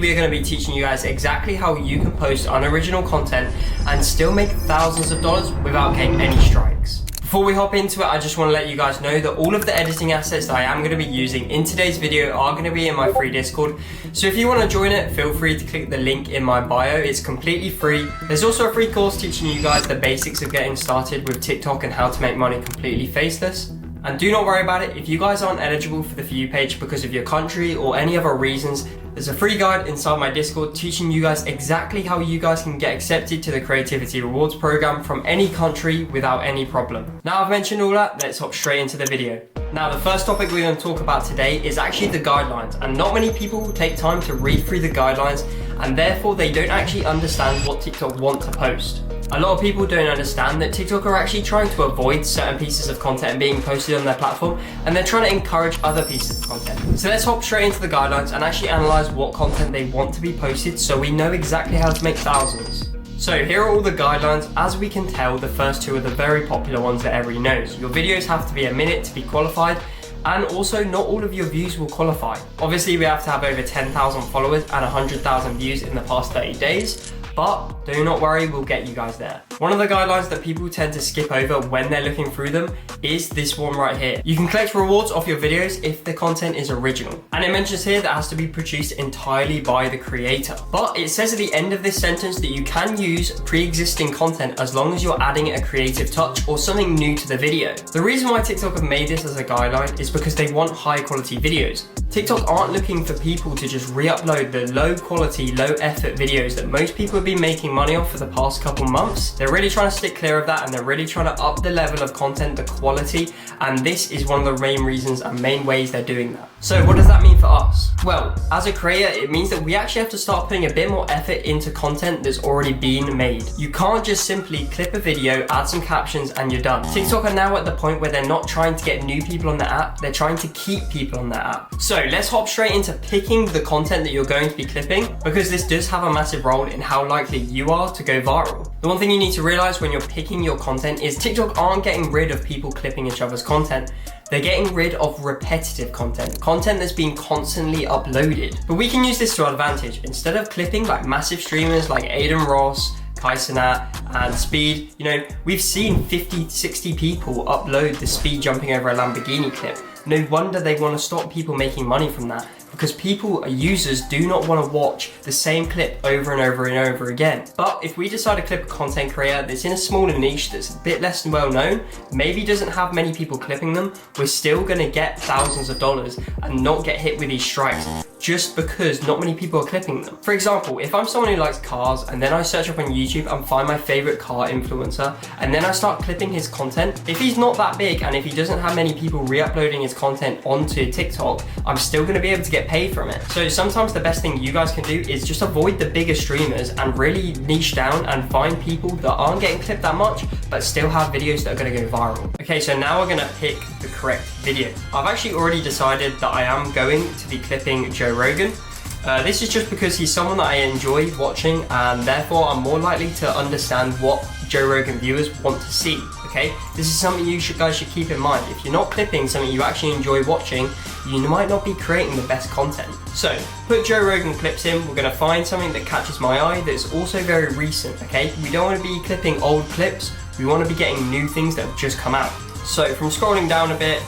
We are going to be teaching you guys exactly how you can post unoriginal content and still make thousands of dollars without getting any strikes. Before we hop into it, I just want to let you guys know that all of the editing assets that I am going to be using in today's video are going to be in my free Discord. So if you want to join it, feel free to click the link in my bio. It's completely free. There's also a free course teaching you guys the basics of getting started with TikTok and how to make money completely faceless. And do not worry about it, if you guys aren't eligible for the For You page because of your country or any other reasons, there's a free guide inside my Discord teaching you guys exactly how you guys can get accepted to the Creativity Rewards program from any country without any problem. Now I've mentioned all that, let's hop straight into the video. Now the first topic we're going to talk about today is actually the guidelines, and not many people take time to read through the guidelines and therefore they don't actually understand what TikTok want to post. A lot of people don't understand that TikTok are actually trying to avoid certain pieces of content being posted on their platform, and they're trying to encourage other pieces of content. So let's hop straight into the guidelines and actually analyze what content they want to be posted so we know exactly how to make thousands. So here are all the guidelines. As we can tell, the first two are the very popular ones that everybody knows. Your videos have to be a minute to be qualified, and also not all of your views will qualify. Obviously we have to have over 10,000 followers and 100,000 views in the past 30 days. But do not worry, we'll get you guys there. One of the guidelines that people tend to skip over when they're looking through them is this one right here. You can collect rewards off your videos if the content is original. And it mentions here that it has to be produced entirely by the creator. But it says at the end of this sentence that you can use pre-existing content as long as you're adding a creative touch or something new to the video. The reason why TikTok have made this as a guideline is because they want high quality videos. TikTok aren't looking for people to just re-upload the low quality, low effort videos that most people have been making money off for the past couple months. They're really trying to stick clear of that, and they're really trying to up the level of content, the quality, and this is one of the main reasons and main ways they're doing that. So what does that mean for us? Well, as a creator, it means that we actually have to start putting a bit more effort into content that's already been made. You can't just simply clip a video, add some captions, and you're done. TikTok are now at the point where they're not trying to get new people on the app, they're trying to keep people on the app. So let's hop straight into picking the content that you're going to be clipping, because this does have a massive role in how likely you are to go viral. The one thing you need to realize when you're picking your content is TikTok aren't getting rid of people clipping each other's content. They're getting rid of repetitive content that's being constantly uploaded. But we can use this to our advantage. Instead of clipping like massive streamers like Aiden Ross, Kai Cenat, and Speed, we've seen 50, 60 people upload the Speed jumping over a Lamborghini clip. No wonder they want to stop people making money from that, because users do not want to watch the same clip over and over and over again. But if we decide to clip a content creator that's in a smaller niche, that's a bit less well known, maybe doesn't have many people clipping them, we're still going to get thousands of dollars and not get hit with these strikes, just because not many people are clipping them. For example, if I'm someone who likes cars and then I search up on YouTube and find my favorite car influencer and then I start clipping his content, if he's not that big and if he doesn't have many people re-uploading his content onto TikTok, I'm still gonna be able to get paid from it. So sometimes the best thing you guys can do is just avoid the bigger streamers and really niche down and find people that aren't getting clipped that much but still have videos that are gonna go viral. Okay, so now we're gonna pick the correct video. I've actually already decided that I am going to be clipping Joe Rogan. This is just because he's someone that I enjoy watching, and therefore I'm more likely to understand what Joe Rogan viewers want to see. Okay, this is something you guys should keep in mind. If you're not clipping something you actually enjoy watching, you might not be creating the best content. So put Joe Rogan clips in. We're going to find something that catches my eye that's also very recent. Okay, we don't want to be clipping old clips, we want to be getting new things that have just come out. So from scrolling down a bit,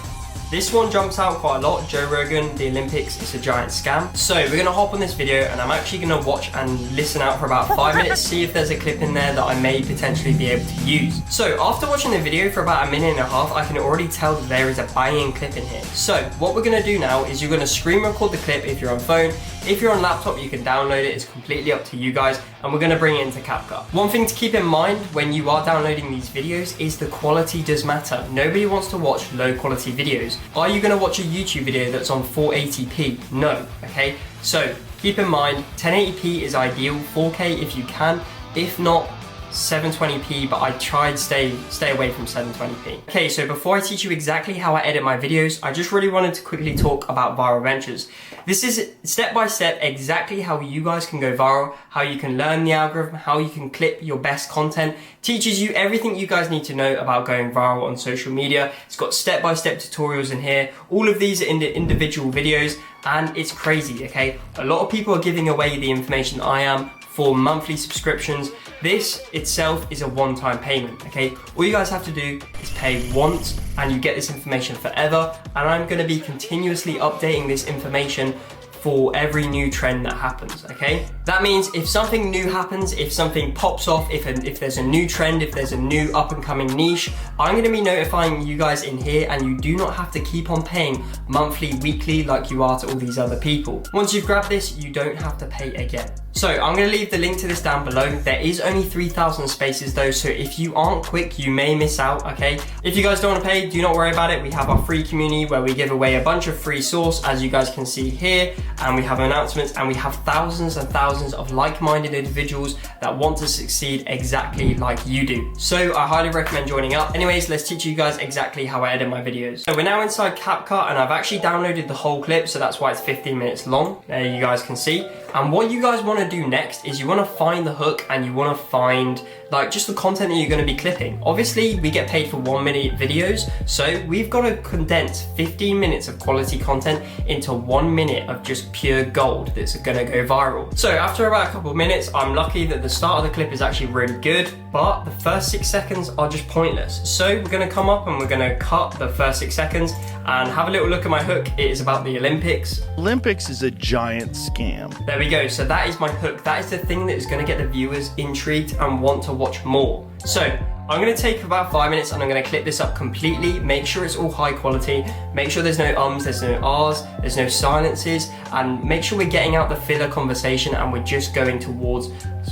this one jumps out quite a lot. Joe Rogan, the Olympics, it's a giant scam. So we're gonna hop on this video and I'm actually gonna watch and listen out for about 5 minutes, see if there's a clip in there that I may potentially be able to use. So after watching the video for about 1.5 minutes, I can already tell that there is a banging clip in here. So what we're gonna do now is you're gonna screen record the clip if you're on phone. If you're on laptop, you can download it. It's completely up to you guys, and we're gonna bring it into CapCut. One thing to keep in mind when you are downloading these videos is the quality does matter. Nobody wants to watch low quality videos. Are you gonna watch a YouTube video that's on 480p? No, okay? So keep in mind, 1080p is ideal, 4K if you can. If not, 720p, but I tried stay away from 720p. Okay, so before I teach you exactly how I edit my videos, I just really wanted to quickly talk about viral ventures. This is step by step exactly how you guys can go viral, how you can learn the algorithm, how you can clip your best content. Teaches you everything you guys need to know about going viral on social media. It's got step-by-step tutorials in here. All of these are in the individual videos, and it's crazy, okay? A lot of people are giving away the information I am for monthly subscriptions. This itself is a one-time payment, okay? All you guys have to do is pay once and you get this information forever, and I'm gonna be continuously updating this information for every new trend that happens, okay? That means if something new happens, if something pops off, if there's a new trend, if there's a new up and coming niche, I'm gonna be notifying you guys in here, and you do not have to keep on paying monthly, weekly like you are to all these other people. Once you've grabbed this, you don't have to pay again. So I'm gonna leave the link to this down below. There is only 3,000 spaces though, so if you aren't quick, you may miss out, okay? If you guys don't wanna pay, do not worry about it. We have our free community where we give away a bunch of free sauce, as you guys can see here, and we have announcements, and we have thousands and thousands of like-minded individuals that want to succeed exactly like you do. So I highly recommend joining up. Anyways, let's teach you guys exactly how I edit my videos. So we're now inside CapCut, and I've actually downloaded the whole clip, so that's why it's 15 minutes long. There you guys can see. And what you guys want to do next is you want to find the hook, and you want to find like just the content that you're going to be clipping. Obviously, we get paid for 1-minute videos, so we've got to condense 15 minutes of quality content into 1 minute of just pure gold that's going to go viral. So after about a couple of minutes, I'm lucky that the start of the clip is actually really good, but the first 6 seconds are just pointless. So we're going to come up and we're going to cut the first 6 seconds and have a little look at my hook. It is about the Olympics. Olympics is a giant scam. There we go. So that is my hook. That is the thing that is going to get the viewers intrigued and want to watch more. So I'm going to take about 5 minutes and I'm going to clip this up completely. Make sure it's all high quality. Make sure there's no ums, there's no ahs, there's no silences, and make sure we're getting out the filler conversation and we're just going towards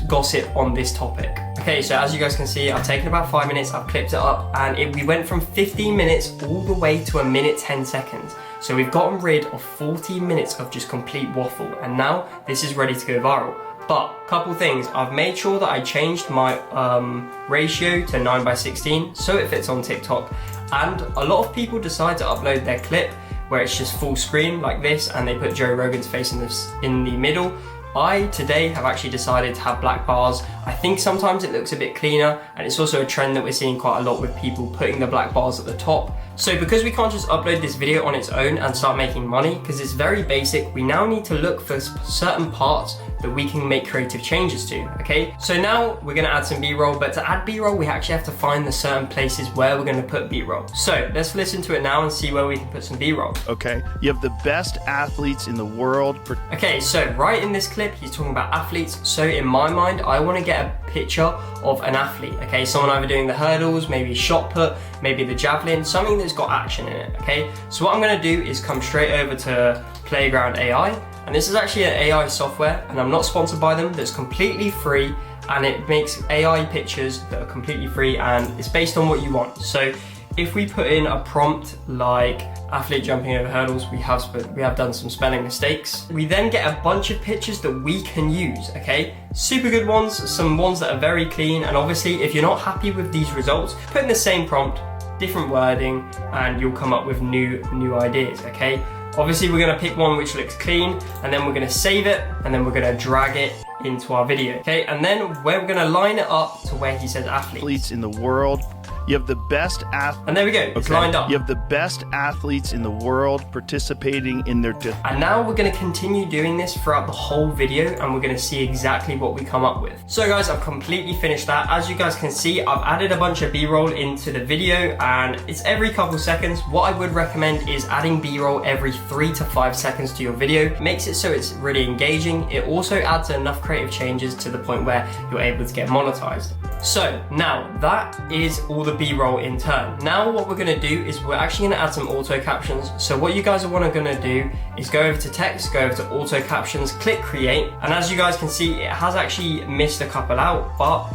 gossip on this topic. Okay, so as you guys can see, I've taken about 5 minutes, I've clipped it up, and we went from 15 minutes all the way to 1 minute 10 seconds. So we've gotten rid of 14 minutes of just complete waffle, and now this is ready to go viral. But couple things, I've made sure that I changed my ratio to 9:16 so it fits on TikTok. And a lot of people decide to upload their clip where it's just full screen like this, and they put Joe Rogan's face in the middle. I today have actually decided to have black bars. I think sometimes it looks a bit cleaner, and it's also a trend that we're seeing quite a lot with people putting the black bars at the top. So because we can't just upload this video on its own and start making money, because it's very basic, we now need to look for certain parts that we can make creative changes to, okay? So now we're gonna add some B-roll, but to add B-roll, we actually have to find the certain places where we're gonna put B-roll. So let's listen to it now and see where we can put some B-roll. Okay, you have the best athletes in the world. Okay, so right in this clip, he's talking about athletes. So in my mind, I wanna get a picture of an athlete, okay? Someone either doing the hurdles, maybe shot put, maybe the javelin, something that's got action in it, okay? So what I'm gonna do is come straight over to Playground AI, and this is actually an AI software, and I'm not sponsored by them, that's completely free, and it makes AI pictures that are completely free, and it's based on what you want. So if we put in a prompt like athlete jumping over hurdles, we have done some spelling mistakes. We then get a bunch of pictures that we can use, okay? Super good ones, some ones that are very clean, and obviously if you're not happy with these results, put in the same prompt, different wording, and you'll come up with new ideas, okay? Obviously we're gonna pick one which looks clean, and then we're gonna save it, and then we're gonna drag it into our video, okay? And then we're gonna line it up to where he says athletes in the world. You have the best athletes. And there we go, it's lined up. You have the best athletes in the world participating in their And now we're gonna continue doing this throughout the whole video, and we're gonna see exactly what we come up with. So guys, I've completely finished that. As you guys can see, I've added a bunch of B-roll into the video, and it's every couple seconds. What I would recommend is adding B-roll every 3 to 5 seconds to your video. It makes it so it's really engaging. It also adds enough creative changes to the point where you're able to get monetized. So now that is all the B-roll in turn. Now what we're gonna do is we're actually gonna add some auto captions. So what you guys are gonna do is go over to text, go over to auto captions, click create, and as you guys can see, it has actually missed a couple out, but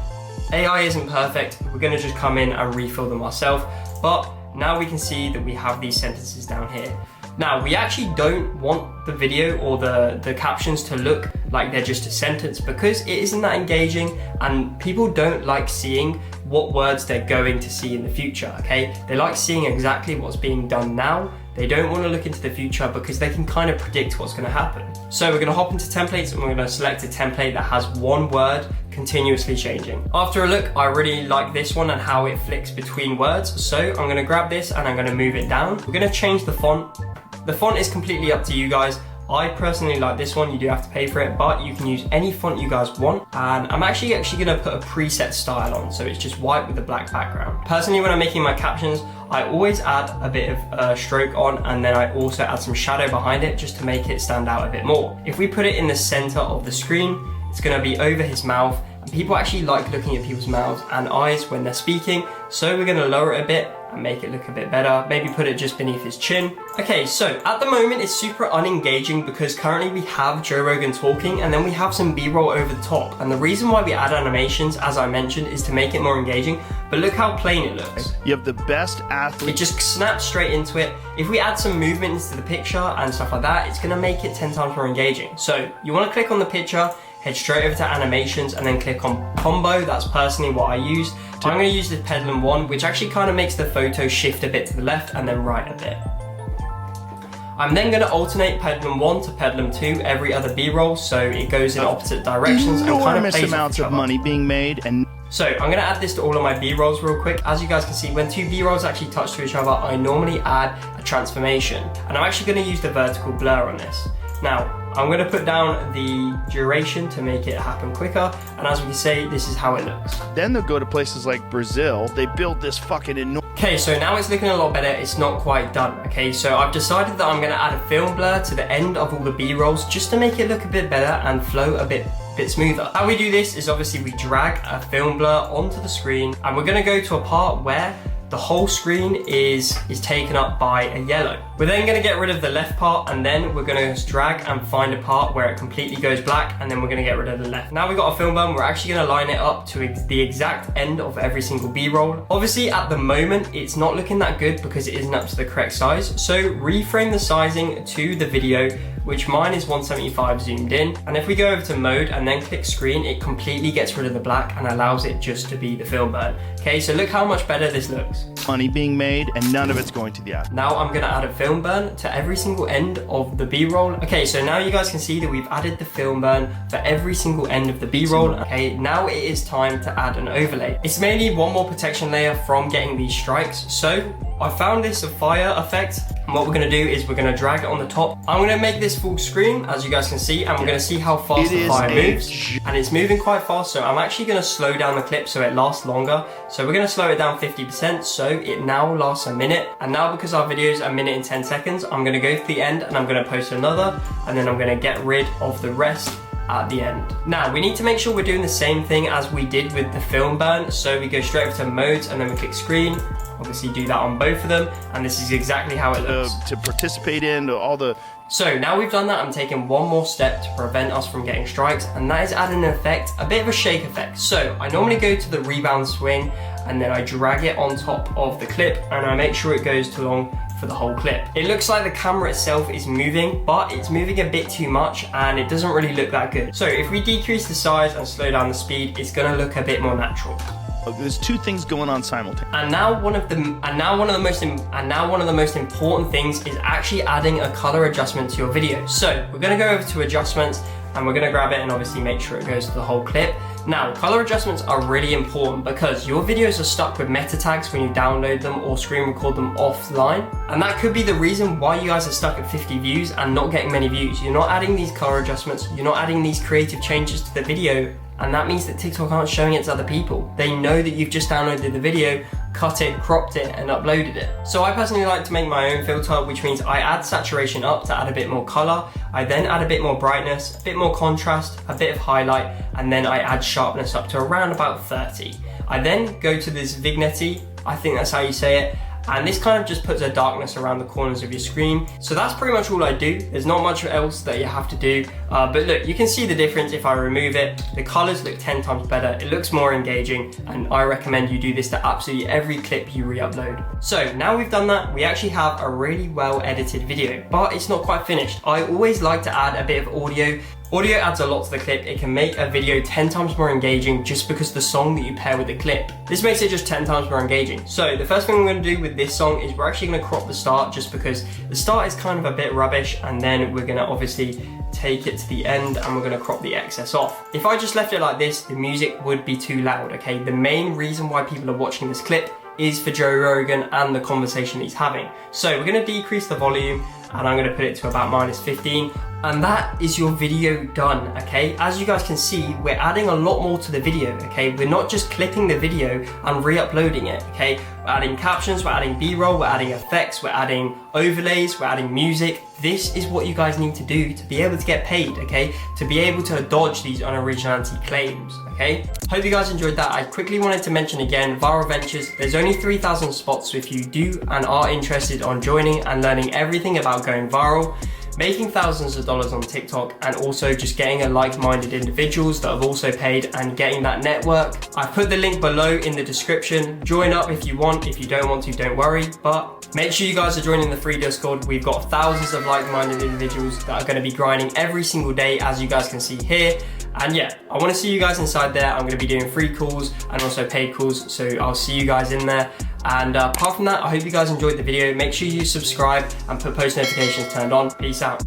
AI isn't perfect. We're gonna just come in and refill them ourselves. But now we can see that we have these sentences down here. Now, we actually don't want the video or the captions to look like they're just a sentence because it isn't that engaging and people don't like seeing what words they're going to see in the future, okay? They like seeing exactly what's being done now. They don't want to look into the future because they can kind of predict what's going to happen. So we're going to hop into templates and we're going to select a template that has one word continuously changing. After a look, I really like this one and how it flicks between words. So I'm going to grab this and I'm going to move it down. We're going to change the font. The font is completely up to you guys. I personally like this one. You do have to pay for it, but you can use any font you guys want. And I'm actually gonna put a preset style on, so it's just white with a black background. Personally, when I'm making my captions, I always add a bit of stroke on, and then I also add some shadow behind it just to make it stand out a bit more. If we put it in the center of the screen, it's gonna be over his mouth. And people actually like looking at people's mouths and eyes when they're speaking, so we're gonna lower it a bit and make it look a bit better. Maybe put it just beneath his chin. Okay, so at the moment it's super unengaging because currently we have Joe Rogan talking and then we have some B-roll over the top. And the reason why we add animations, as I mentioned, is to make it more engaging. But look how plain it looks. You have the best athlete. It just snaps straight into it. If we add some movement into the picture and stuff like that, it's gonna make it 10 times more engaging. So you wanna click on the picture, head straight over to animations and then click on combo. That's personally what I use. I'm going to use the Pedalum 1, which actually kind of makes the photo shift a bit to the left and then right a bit. I'm then going to alternate Pedalum 1 to Pedalum 2 every other B-roll, so it goes in opposite directions and kind of Enormous plays amounts off of each other. money being made. And so I'm going to add this to all of my B-rolls real quick. As you guys can see, when two B-rolls actually touch to each other, I normally add a transformation. And I'm actually going to use the vertical blur on this. Now, I'm going to put down the duration to make it happen quicker, and as we can see, this is how it looks. then they'll go to places like Brazil. They build this fucking enormous. Okay, so now it's looking a lot better. It's not quite done, okay? So I've decided that I'm going to add a film blur to the end of all the B-rolls just to make it look a bit better and flow a bit smoother. How we do this is obviously we drag a film blur onto the screen, and we're going to go to a part where the whole screen is taken up by a yellow. We're then going to get rid of the left part, and then we're going to drag and find a part where it completely goes black, and then we're going to get rid of the left. Now we've got a film burn, we're actually going to line it up to the exact end of every single B-roll. Obviously at the moment it's not looking that good because it isn't up to the correct size, so reframe the sizing to the video, which mine is 175 zoomed in. And if we go over to mode and then click screen, it completely gets rid of the black and allows it just to be the film burn. Okay, so look how much better this looks. Money being made, and none of it's going to the app. Now I'm gonna add a film burn to every single end of the B-roll. Okay, so now you guys can see that we've added the film burn for every single end of the B-roll. Okay, now it is time to add an overlay. It's mainly one more protection layer from getting these strikes. So I found this a fire effect, and what we're gonna do is we're gonna drag it on the top. I'm gonna make this full screen, as you guys can see, and we're gonna see how fast the fire moves. And it's moving quite fast, so I'm actually gonna slow down the clip so it lasts longer. So we're gonna slow it down 50%, so it now lasts a minute. And now because our video is a minute and 10 seconds, I'm gonna go to the end and I'm gonna post another, and then I'm gonna get rid of the rest at the end. Now we need to make sure we're doing the same thing as we did with the film burn, so we go straight over to modes and then we click screen. Obviously do that on both of them, and this is exactly how it looks. To participate in all the... So now we've done that, I'm taking one more step to prevent us from getting strikes, and that is adding an effect, a bit of a shake effect. So I normally go to the rebound swing and then I drag it on top of the clip and I make sure it goes too long for the whole clip. It looks like the camera itself is moving, but it's moving a bit too much and it doesn't really look that good. So if we decrease the size and slow down the speed, it's gonna look a bit more natural. There's two things going on simultaneously. And now one of the most important things is actually adding a color adjustment to your video. So we're gonna go over to adjustments and we're gonna grab it and obviously make sure it goes to the whole clip. Now, color adjustments are really important because your videos are stuck with meta tags when you download them or screen record them offline. And that could be the reason why you guys are stuck at 50 views and not getting many views. You're not adding these color adjustments, you're not adding these creative changes to the video, and that means that TikTok aren't showing it to other people. They know that you've just downloaded the video, cut it, cropped it, and uploaded it. So I personally like to make my own filter, which means I add saturation up to add a bit more color. I then add a bit more brightness, a bit more contrast, a bit of highlight, and then I add sharpness up to around about 30. I then go to this vignette, I think that's how you say it, and this kind of just puts a darkness around the corners of your screen. So that's pretty much all I do. There's not much else that you have to do, but look, you can see the difference if I remove it. The colors look 10 times better, it looks more engaging, and I recommend you do this to absolutely every clip you re-upload. So now we've done that, we actually have a really well edited video, but it's not quite finished. I always like to add a bit of audio. Audio adds a lot to the clip. It can make a video 10 times more engaging just because the song that you pair with the clip. This makes it just 10 times more engaging. So the first thing we're going to do with this song is we're actually going to crop the start, just because the start is kind of a bit rubbish, and then we're going to obviously take it to the end and we're going to crop the excess off. If I just left it like this, the music would be too loud, okay? The main reason why people are watching this clip is for Joe Rogan and the conversation he's having. So we're going to decrease the volume, and I'm going to put it to about -15, and that is your video done, okay? As you guys can see, we're adding a lot more to the video, okay? We're not just clipping the video and re-uploading it, okay? We're adding captions, we're adding B-roll, we're adding effects, we're adding overlays, we're adding music. This is what you guys need to do to be able to get paid, okay? To be able to dodge these unoriginality claims, okay? Hope you guys enjoyed that. I quickly wanted to mention again, Viral Ventures, there's only 3,000 spots, so if you do and are interested on joining and learning everything about going viral, making thousands of dollars on TikTok, and also just getting a like-minded individuals that have also paid and getting that network, I've put the link below in the description. Join up if you want. If you don't want to, don't worry, but make sure you guys are joining the free Discord. We've got thousands of like-minded individuals that are going to be grinding every single day, as you guys can see here. And yeah, I want to see you guys inside there. I'm going to be doing free calls and also paid calls, so I'll see you guys in there. And apart from that, I hope you guys enjoyed the video. Make sure you subscribe and put post notifications turned on. Peace out.